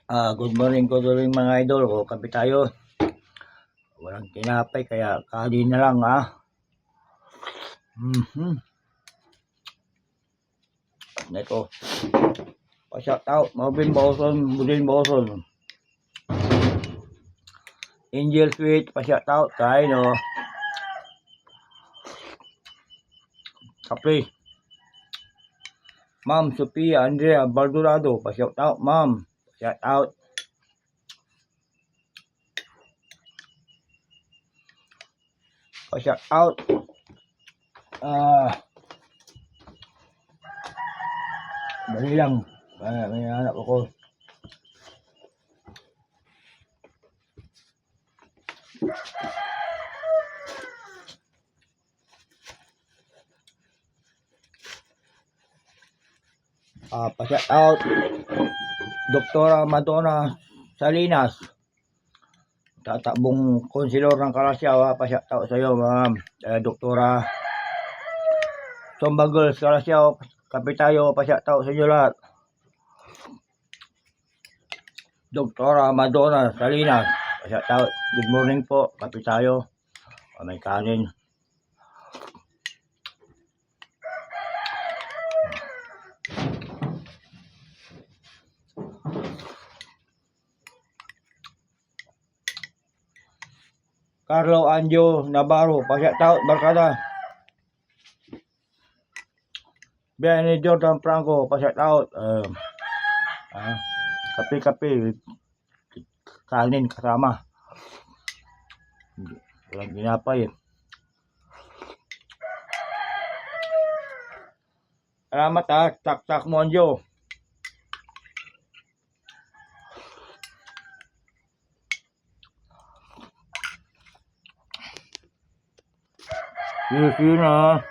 Good morning, good morning mga idol. Kape tayo. Walang tinapay kaya kanin na lang Ito. Pa-shout out, Marvin Boson, Budin Boson. Angel Sweet, pa-shout out tayo no. Kape. Ma'am Sophia Andrea Baldurado, pa-shout out ma'am. Pa-shout out. Pa-shout out. Dali lang. May anak ako. Pa-shout out Doktora Madonna Salinas, tatakbong konsilor ng Kalasyaw. Pa-shout out sa iyo ma'am. Doktora Somba Girls Kalasyaw, kape tayo. Pa-shout out sa inyo lahat. Doktora Madonna Salinas, pa-shout out. Good morning po, kape tayo. May kanin. Carlo Anjo Navarro, pa-shout out barkada. Benny Jordan Franco, pa-shout out. Kape-kape, kanin kasama. Walang ginapay. Salamat tak-tak mo Anjo. See you na.